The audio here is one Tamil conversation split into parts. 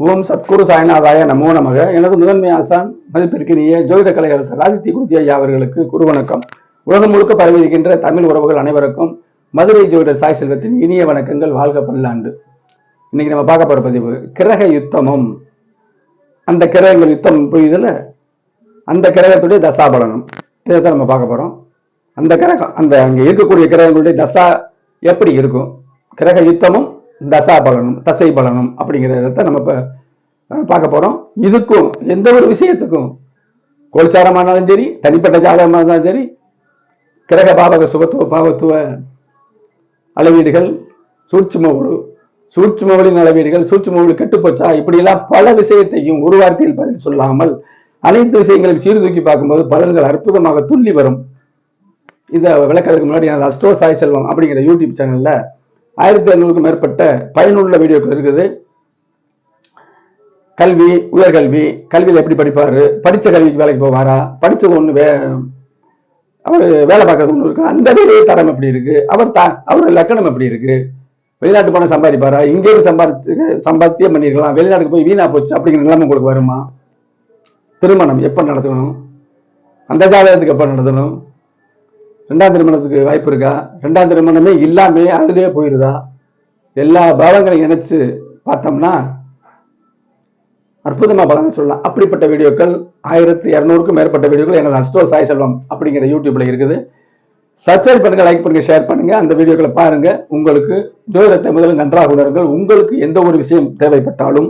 ஓம் சத்குரு சாய்நாதாய நமோ நமக. எனது முதன்மை ஆசான் மதிப்பிற்கினிய ஜோதிட கலையரசர் ஆதித்ய குருஜி ஐயா அவர்களுக்கு குரு வணக்கம். உலகம் முழுக்க பரவி இருக்கின்ற தமிழ் உறவுகள் அனைவருக்கும் மதுரை ஜோதிட சாய் செல்வத்தின் இனிய வணக்கங்கள். வாழ்க பல்லாண்டு. இன்னைக்கு நம்ம பார்க்க போற பதிவு கிரக யுத்தமும் அந்த கிரகங்கள் யுத்தம் புரியுதுல, அந்த கிரகத்துடைய தசாபலனும் இதைத்தான் நம்ம பார்க்க போறோம். அந்த கிரகம் அந்த அங்க இருக்கக்கூடிய கிரகங்களுடைய தசா எப்படி இருக்கும், கிரக யுத்தமும் தசா பலனும் தசை பலனும் அப்படிங்கிறத நம்ம பார்க்க போறோம். இதுக்கும் எந்த ஒரு விஷயத்துக்கும் கோல்சாரமானாலும் சரி, தனிப்பட்ட ஜாதகமானாலும் சரி, கிரக பாவக சுபத்துவ பாவத்துவ அளவீடுகள், சூட்சுமவளின் அளவீடுகள், சூட்சுமவளி கெட்டுப்போச்சா, இப்படி எல்லாம் பல விஷயத்தையும் ஒரு வார்த்தையில் பதில் சொல்லாமல் அனைத்து விஷயங்களையும் சீர்தூக்கி பார்க்கும்போது பலன்கள் அற்புதமாக துள்ளி வரும். இதை விளக்கிறதுக்கு முன்னாடி எனது அஸ்ட்ரோ சாய் செல்வம் அப்படிங்கிற யூடியூப் சேனல்ல 1500க்கும் மேற்பட்ட பயனுள்ள வீடியோக்கள் இருக்குது. கல்வி, உயர்கல்வி, கல்வியில் எப்படி படிப்பாரு, படித்த கல்விக்கு வேலைக்கு போவாரா, படித்தது ஒன்று அவர் வேலை பார்க்கறது ஒன்று இருக்கு, அந்த வேலையை தரம் எப்படி இருக்கு, அவர் லக்கணம் எப்படி இருக்கு, வெளிநாட்டு பணம் சம்பாதிப்பாரா, இங்கேயும் சம்பாத்தியம் பண்ணிருக்கலாம், வெளிநாட்டுக்கு போய் வீணா போச்சு அப்படிங்கிற நிலைமை உங்களுக்கு வருமா, திருமணம் எப்ப நடத்தணும், அந்த ஜாதகத்துக்கு எப்ப நடத்தணும், ரெண்டாம் திருமணத்துக்கு வாய்ப்பு இருக்கா, ரெண்டாம் திருமணமே இல்லாமே அதுலயே போயிருதா, எல்லா பாவங்களையும் இணைச்சு பார்த்தோம்னா அற்புதமா பலன் சொல்லலாம். அப்படிப்பட்ட வீடியோக்கள் 1200க்கும் மேற்பட்ட வீடியோக்கள் எனது அஸ்ட்ரோ சாய் செல்வம் அப்படிங்கிற யூடியூப்ல இருக்குது. சப்ஸ்கிரைப் பண்ணுங்க, லைக் பண்ணுங்க, ஷேர் பண்ணுங்க, அந்த வீடியோக்களை பாருங்க. உங்களுக்கு ஜோதிடத்தை முதலில் நன்றாக உணருங்கள். உங்களுக்கு எந்த ஒரு விஷயம் தேவைப்பட்டாலும்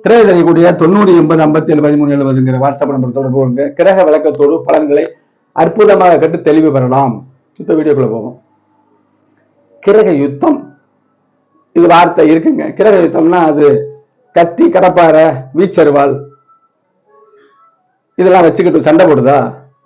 திரையதறிக்கூடிய 90 80 57 13 70ங்கிற வாட்ஸ்அப் நம்பர் தொடர்பு கொள்ளுங்க. கிரக விளக்கத்தோடு பலன்களை அற்புதமாக கட்டு தெளிவு பெறலாம். இப்ப வீடியோக்குள்ள போவோம். கிரக யுத்தம், இது வார்த்தை இருக்குங்க. கிரக யுத்தம்னா அது கத்தி, கடப்பாறை, வீச்சருவாள் இதெல்லாம் வச்சுக்கிட்டு சண்டை போடுதா?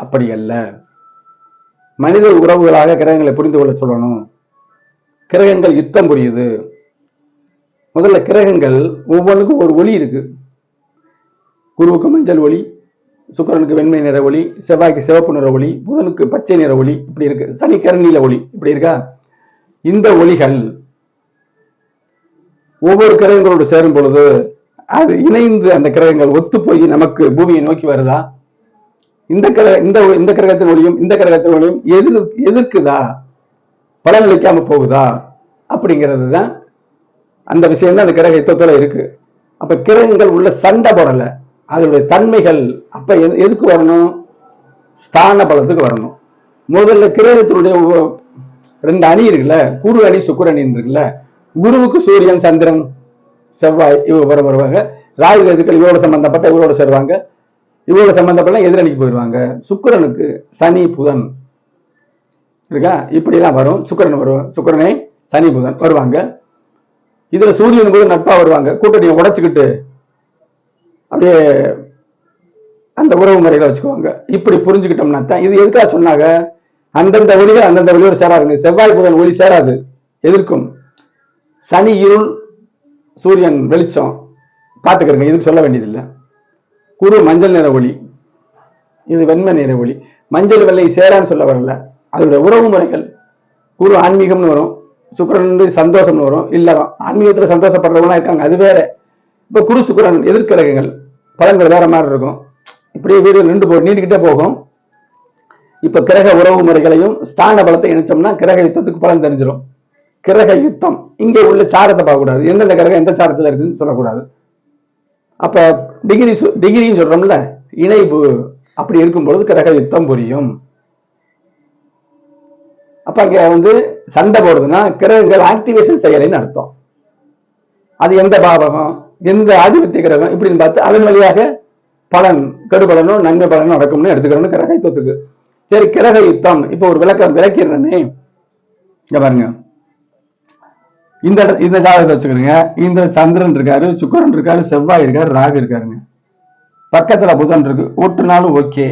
அப்படி அல்ல. மனித உறவுகளாக கிரகங்களை புரிந்து கொள்ள சொல்லணும். கிரகங்கள் யுத்தம் புரியுது. முதல்ல கிரகங்கள் ஒவ்வொன்றுக்கும் ஒரு ஒளி இருக்கு. குருவுக்கு மஞ்சள் ஒளி, சுக்கிரனுக்கு வெண்மை நிற ஒளி, செவ்வாய்க்கு சிவப்பு நிற ஒளி, புதனுக்கு பச்சை நிற ஒளி, இப்படி இருக்கு. சனி கருநீல ஒளி, இப்படி இருக்கா. இந்த ஒளிகள் ஒவ்வொரு கிரகங்களோடு சேரும் பொழுது அது இணைந்து அந்த கிரகங்கள் ஒத்து போய் நமக்கு பூமியை நோக்கி வருதா? இந்த கிரகத்தின் ஒளியும் இந்த கிரகத்தின் ஒளியும் எதிர்க்குதா, பலனளிக்காம போகுதா? அப்படிங்கிறது தான் அந்த விஷயம் தான் அந்த கிரக யுத்தத்துல இருக்கு. அப்ப கிரகங்கள் உள்ள சண்டை போடல, அதனுடைய தன்மைகள் அப்ப எதுக்கு வரணும்? ஸ்தான பலத்துக்கு வரணும். முதல்ல கிரகத்தினுடைய 2 அணி இருக்குல்ல, குரு அணி சுக்கிர அணி இருக்குல்ல. குருவுக்கு சூரியன் சந்திரன் செவ்வாய் இவங்க வருவாங்க. ராகு கேதுக்கள் இவரோட சம்பந்தப்பட்ட இவரோட சேருவாங்க. இவரோட சம்பந்தப்பட்ட எதிரணிக்கு போயிடுவாங்க. சுக்கிரனுக்கு சனி புதன் இருக்கா, இப்படி எல்லாம் வரும். சுக்கிரனை சனி புதன் வருவாங்க. இதுல சூரியன் போது நட்பா வருவாங்க. கூட்டணியை உடைச்சுக்கிட்டு அப்படியே அந்த உறவு முறைகளை வச்சுக்குவாங்க. இப்படி புரிஞ்சுக்கிட்டோம்னா தான் இது எதுக்காக சொன்னாங்க, அந்தந்த ஒளிகள் அந்தந்த ஒளியோடு சேராதுங்க. செவ்வாய் புதன் ஒளி சேராது, எதிர்க்கும். சனி இருள், சூரியன் வெளிச்சம் பார்த்துக்கிறங்க, இதுக்கு சொல்ல வேண்டியதில்லை. குரு மஞ்சள் நிற ஒளி, இது வெண்மை நிற ஒளி. மஞ்சள் வெள்ளை சேரான்னு சொல்ல வரல, அதோட உறவு முறைகள். குரு ஆன்மீகம்னு வரும், சுக்கிரன் சந்தோஷம்னு வரும். இல்லறம் ஆன்மீகத்துல சந்தோஷப்படுறவங்களா இருக்காங்க, அது வேற. இப்ப குரு சுக்கிரன் எதிர்க்கிரகங்கள், பலன்கள் வேற மாதிரி இருக்கும். இப்படியே வீடு நீண்டுகிட்டே போகும். இப்ப கிரக உறவு முறைகளையும் ஸ்தான பலத்தை இணைச்சோம்னா கிரக யுத்தத்துக்கு பலன் தெரிஞ்சிடும். கிரக யுத்தம் இங்க உள்ள சாரத்தை பார்க்கக்கூடாது, எந்தெந்த கிரகம் எந்த சாரத்துல இருக்குன்னு சொல்லக்கூடாது. அப்ப டிகிரின்னு சொல்றோம்ல, இணைவு, அப்படி இருக்கும் பொழுது கிரக யுத்தம் புரியும். அப்ப அங்க சண்டை போடுதுன்னா கிரகங்கள் ஆக்டிவேஷன் செய்யலைன்னு அர்த்தம். அது எந்த பாவகம், எந்த ஆதிபத்திய கிரகம் இப்படின்னு பார்த்து அதன் வழியாக பலன், கெடுபலனும் நன்மை பலனும் நடக்கும்னு எடுத்துக்கிறோம் கிரக யுத்தத்துக்கு. சரி, கிரக யுத்தம் இப்ப ஒரு விளக்கிறேனே. இங்க பாருங்க, இந்த ஜாதகத்தை வச்சுக்கிறீங்க. இந்த சந்திரன் இருக்காரு, சுக்கிரன் இருக்காரு, செவ்வாய் இருக்காரு, ராகு இருக்காருங்க. பக்கத்துல புதன் இருக்கு, ஒட்டுனாலும் ஓகே.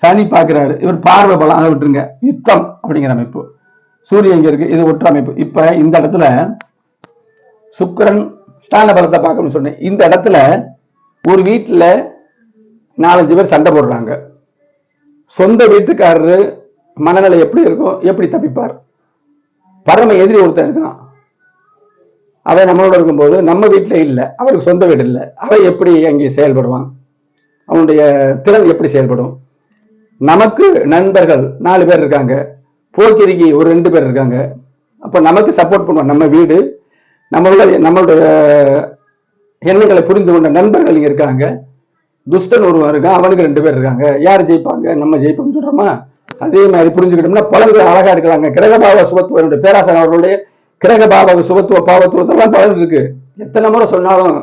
சனி பாக்குறாரு, இவர் பார்வை பலம், அதை விட்டுருங்க. யுத்தம் அப்படிங்கிற அமைப்பு. சூரியன் இங்க இருக்கு, இது ஒற்று அமைப்பு. இப்ப இந்த இடத்துல சுக்கிரன் ஸ்தான பலத்தை பார்க்கணும்னு சொன்னேன். இந்த இடத்துல ஒரு வீட்டுல 4-5 பேர் சண்டை போடுறாங்க. சொந்த வீட்டுக்காரரு மனநிலை எப்படி இருக்கும், எப்படி தப்பிப்பார்? பரம எதிரி ஒருத்தன் இருக்கான், அவன் நம்மளோட இருக்கும்போது நம்ம வீட்டுல இல்லை, அவருக்கு சொந்த வீடு இல்லை, அவன் எப்படி அங்கே செயல்படுவான்? அவனுடைய திறன் எப்படி செயல்படும்? நமக்கு நண்பர்கள் 4 பேர் இருக்காங்க, போக்கிரிக்கு ஒரு 2 பேர் இருக்காங்க. அப்ப நமக்கு சப்போர்ட் பண்ணுவான் நம்ம வீடு, நம்மளுடைய எண்ணங்களை புரிந்து கொண்ட நண்பர்கள் இங்க இருக்காங்க. துஷ்டன் ஒருவன் இருக்கான், அவனுக்கு 2 பேர் இருக்காங்க. யார் ஜெயிப்பாங்க? நம்ம ஜெயிப்போம்னு சொல்றோமா? அதே மாதிரி புரிஞ்சுக்கிட்டோம்னா பலன்கள் அழகா இருக்கலாங்க. கிரகபாவ சுபத்துவ பேராசன் அவர்களுடைய கிரகபாவ சுபத்துவ பாவத்துவத்தெல்லாம் பலன் இருக்கு. எத்தனை முறை சொன்னாலும்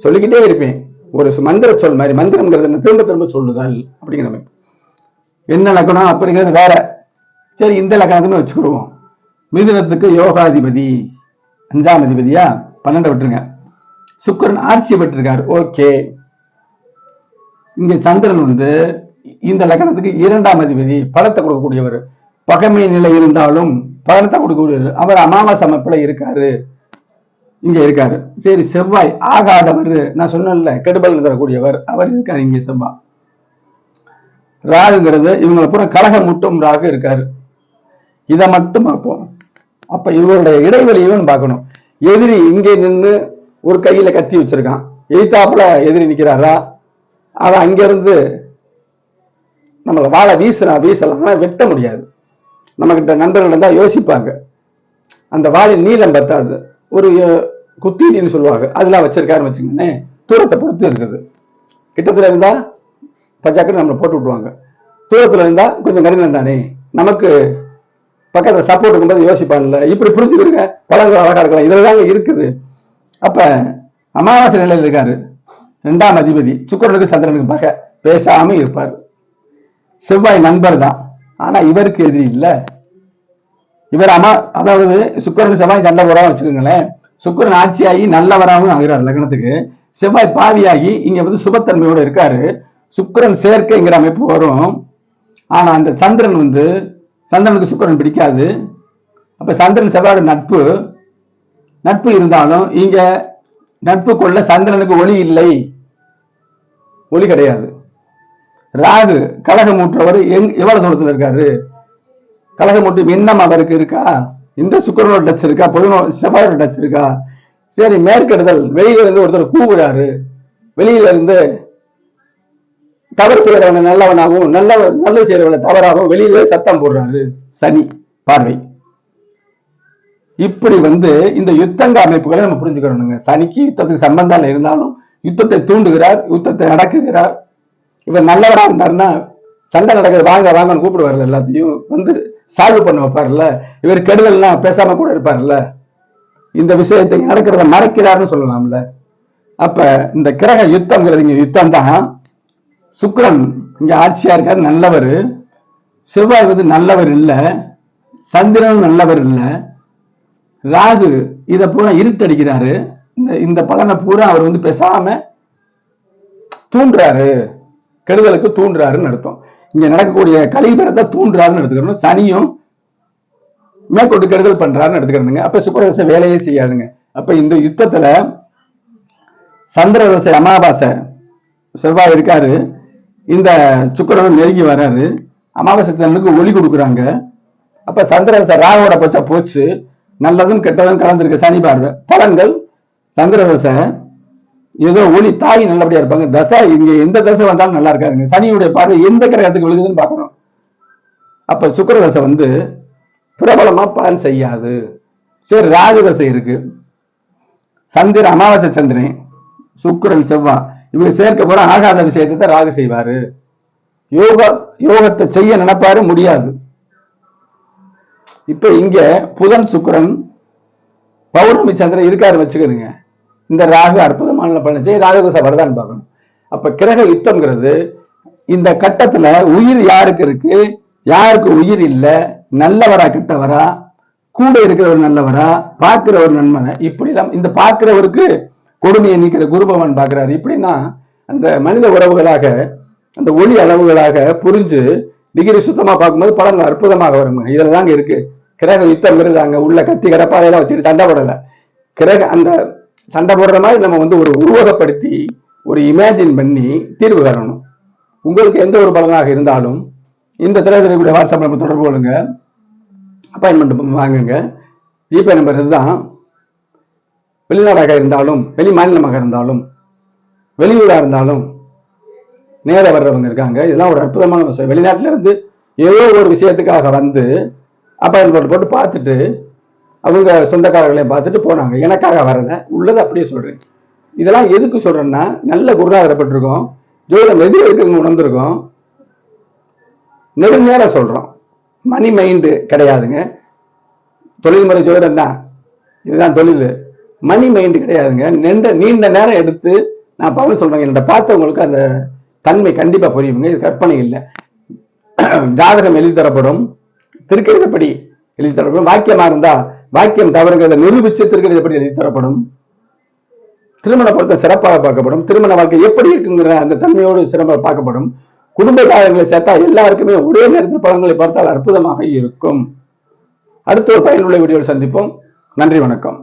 சொல்லிக்கிட்டே இருப்பேன். ஒரு மந்திர சொல் மாதிரி, மந்திரம்ங்கிறது திரும்ப திரும்ப சொல்லுதல் அப்படிங்கிற மாதிரி. என்ன லக்கணம் அப்படிங்கிறது வேற. சரி, இந்த லக்கணத்துன்னு வச்சுக்கிடுவோம். மிதுனத்துக்கு யோகாதிபதி 5ஆம் அதிபதியா, 12 விட்டுருங்க. சுக்கிரன் ஆட்சி பெற்றிருக்காரு. ஓகே. இங்க சந்திரன் இந்த லக்கணத்துக்கு 2ஆம் அதிபதி, பலத்தை கொடுக்கக்கூடியவர். பகைமை நிலை இருந்தாலும் பலத்தை கொடுக்கக்கூடியவர். அவர் அமாவாசை அமைப்புல இருக்காரு, இங்க இருக்காரு. சரி, செவ்வாய் ஆகாதவர், நான் சொன்னேன்ல கெடுபல் தரக்கூடியவர், அவர் இருக்காரு இங்க செவ்வாய். ராகுங்கிறது இவங்களை பூரா கலகம் முட்டும் ராகு இருக்காரு. இதை மட்டும் பார்ப்போம். அப்ப இவருடைய இடைவெளியும் பார்க்கணும். எதிரி இங்கே நின்று ஒரு கையில கத்தி வச்சிருக்கான், எய்தாப்புல எதிரி நிக்கிறாரா? அவன் அங்கிருந்து நம்மளை வாழை வீசலாம், ஆனா வெட்ட முடியாது. நம்ம கிட்ட நண்பர்கள் தான் யோசிப்பாங்க, அந்த வாழின் நீளம் பத்தாது, ஒரு குத்தீடின்னு சொல்லுவாங்க, அதெல்லாம் வச்சிருக்காருன்னு வச்சுக்கோங்க. தூரத்தை பொறுத்து இருக்குது. கிட்டத்துல இருந்தா பச்சாக்கு நம்மளை போட்டு விட்டுருவாங்க, தூரத்துல இருந்தா கொஞ்சம் கடினம் தானே. நமக்கு பக்கத்துல சப்போர்ட் இருக்கும்போது யோசிப்பான்ல. இப்படி புரிஞ்சுக்கிடுங்க, பழங்கள் அழகா இருக்கலாம். இதுலதாங்க இருக்குது. அப்ப அமாவாசை நிலையில் இருக்காரு 2ஆம் அதிபதி. சுக்கிரனுக்கு சந்திரனுக்கு பகை, பேசாம இருப்பார். செவ்வாய் நண்பர் தான், ஆனா இவருக்கு எதிரி இல்லை. இவர் அதாவது சுக்கிரன் செவ்வாய் சண்டை போடாம வச்சுக்கோங்களேன். சுக்கிரன் ஆட்சியாகி நல்லவராகவும் ஆகிறார் லக்னத்துக்கு. செவ்வாய் பாவியாகி இங்க சுபத்தன்மையோட இருக்காரு. சுக்கிரன் சேர்க்கைங்கிற அமைப்பு வரும். ஆனா அந்த சந்திரன் சந்திரனுக்கு சுக்கிரன் பிடிக்காது. அப்ப சந்திரன் செவ்வாயோட நட்பு இருந்தாலும் இங்க நட்பு கொள்ள சந்திரனுக்கு ஒளி இல்லை, ஒளி கிடையாது. ராகு கலகமூற்றவர் எவ்வளவு தூரத்தில் இருக்காரு? கலகமூட்டும் எண்ணம் அவருக்கு இருக்கா? இந்த சுக்கிரனோட டச் இருக்கா? செவ்வாயோட டச் இருக்கா? சரி, மேற்கெடுதல், வெளியில இருந்து ஒருத்தர் கூவுறாரு, வெளியில இருந்து தவறு செய்யறவனை நல்லவனாகவும் நல்லது செய்யறவனை தவறாகவும் வெளியில சத்தம் போடுறாரு. சனி பார்வை. இப்படி இந்த யுத்தங்க அமைப்புகளை நம்ம புரிஞ்சுக்கணுங்க. சனிக்கு யுத்தத்துக்கு சம்பந்தம் இருந்தாலும் யுத்தத்தை தூண்டுகிறார், யுத்தத்தை நடக்குகிறார். இவர் நல்லவரா இருந்தாருன்னா சண்டை நடக்குது, வாங்க வாங்கன்னு கூப்பிடுவார்ல, எல்லாத்தையும் சால்வ் பண்ண வைப்பார்ல. இவர் கெடுதல்லாம் பேசாம கூட இருப்பார்ல. இந்த விஷயத்தை நடக்கிறத மறைக்கிறாருன்னு சொல்லலாம்ல. அப்ப இந்த கிரக யுத்தம்ங்கிறது இங்க யுத்தம் தான். சுக்கிரன் இங்க ஆட்சியா இருக்காரு, நல்லவர். செவ்வாய் நல்லவர் இல்ல, சந்திரன் நல்லவர் இல்ல. ராகு இத பூரா இருட்டடிக்கிறாரு. இந்த பலனை பூரா அவர் பேசாம தூண்டுறாரு, கெடுதலுக்கு தூண்டுறாருன்னு அர்த்தம். இங்க நடக்கக்கூடிய கலிபரத்தை தூண்டுறாருன்னு எடுத்துக்கணும். சனியும் மேற்கொண்டு கெடுதல் பண்றாருன்னு எடுத்துக்கிறதுங்க. அப்ப சுக்கிரதசை வேலையே செய்யாதுங்க. அப்ப இந்த யுத்தத்துல சந்திரதசை அமாவாசை செவ்வாய் இருக்காரு, இந்த சுக்கிரன் நெருங்கி வராரு. அமாவாசை தன்னுக்கு ஒளி கொடுக்குறாங்க. அப்ப சந்திரதசை ராகுவோட பச்சா போச்சு, நல்லதும் கெட்டதும் கலந்துருக்கு. சனி பார்வை பலன்கள். சந்திரதசை ஏதோ ஒளி, தாய் நல்லபடியா இருப்பாங்க. தசை இங்க எந்த தசை வந்தாலும் நல்லா இருக்காதுங்க. சனியுடைய பார்வை எந்த கிரகத்துக்கு விழுகுதுன்னு பார்க்கணும். அப்ப சுக்கிரதசை பிரபலமா பலன் செய்யாது. சரி, ராகு தசை இருக்கு. சந்திரன் அமாவாசை சந்திரன், சுக்கிரன் செவ்வாய் இவங்க சேர்க்க போற ஆகாத விஷயத்தை ராகு செய்வாரு. யோகத்தை செய்ய நினைப்பாரு, முடியாது. இப்ப இங்க புதன் சுக்கிரன் பௌர்ணமி சந்திரன் இருக்காரு வச்சுக்கிறீங்க. இந்த ராகு அற்புதமான பலன் செய்ய ராகு தசை வருதான்னு பார்க்கணும். அப்ப கிரக யுத்தம்ங்கிறது இந்த கட்டத்துல உயிர் யாருக்கு இருக்கு, யாருக்கு உயிர் இல்லை, நல்லவரா கெட்டவரா, கூட இருக்கிறவர் நல்லவரா, பார்க்கிறவர் நன்மனை, இப்படி எல்லாம் இந்த பார்க்கிறவருக்கு கொடுமையை நீக்கிற குருபவன் பார்க்கிறாரு. இப்படின்னா அந்த மனித உறவுகளாக, அந்த ஒளி அளவுகளாக புரிஞ்சு டிகிரி சுத்தமா பார்க்கும்போது பலன்கள் அற்புதமாக வரும். இதுல தாங்க இருக்கு கிரக யுத்தம்ங்கிறது. அங்க உள்ள கத்தி கடப்பாதையெல்லாம் வச்சுட்டு சண்டை போடல. கிரக அந்த சண்டை போடுற மாதிரி நம்ம ஒரு உருவகப்படுத்தி ஒரு இமேஜின் பண்ணி தீர்வு காணணும். உங்களுக்கு எந்த ஒரு பலனாக இருந்தாலும் இந்த திரையுடைய வாட்ஸ்அப் நம்பர் தொடர்பு கொள்ளுங்க, அப்பாயின்மெண்ட் வாங்குங்க. ஜிபே நம்பர் இதுதான். வெளிநாடாக இருந்தாலும், வெளி மாநிலமாக இருந்தாலும், வெளியூராக இருந்தாலும் நேர வர்றவங்க இருக்காங்க. இதெல்லாம் ஒரு அற்புதமான விஷயம். வெளிநாட்டில இருந்து ஏதோ ஒரு விஷயத்துக்காக வந்து அப்பாயின்மெண்ட் போட்டு பார்த்துட்டு அவங்க சொந்தக்காரர்களையும் பார்த்துட்டு போனாங்க. எனக்காக வரல, உள்ளதை அப்படியே சொல்றேன். இதெல்லாம் எதுக்கு சொல்றேன்னா, நல்ல குருநாதரை பெற்றிருக்கோம், ஜோதிடம் எது இருக்குன்னு உணர்ந்திருக்கோம், நெடுநேரம் சொல்றோம். மணி மைண்டு கிடையாதுங்க. தொழில்முறை ஜோதிடம் தான், இதுதான் தொழில். மணி மைண்டு கிடையாதுங்க. நீண்ட நேரம் எடுத்து நான் பலன் சொல்றேன். என்னோட பார்த்தவங்களுக்கு அந்த தன்மை கண்டிப்பா புரியுங்க. இது கற்பனை இல்லை. ஜாதகம் எழுதி தரப்படும், திருக்கணிதப்படி எழுதி தரப்படும். வாக்கியமா இருந்தா வாக்கியம் தவறுங்கிறத நிரூபிச்சு திருக்கணிதப்படி எழுதி தரப்படும். திருமண பொருத்தம் சிறப்பாக பார்க்கப்படும். திருமண வாழ்க்கை எப்படி இருக்குங்கிற அந்த தன்மையோடு சிறப்பாக பார்க்கப்படும். குடும்ப ஜாதகங்களை சேர்த்தா எல்லாருக்குமே ஒரே நேரத்தில் பலன்களை பார்த்தால் அற்புதமாக இருக்கும். அடுத்த ஒரு பயனுள்ள வீடியோவில் சந்திப்போம். நன்றி, வணக்கம்.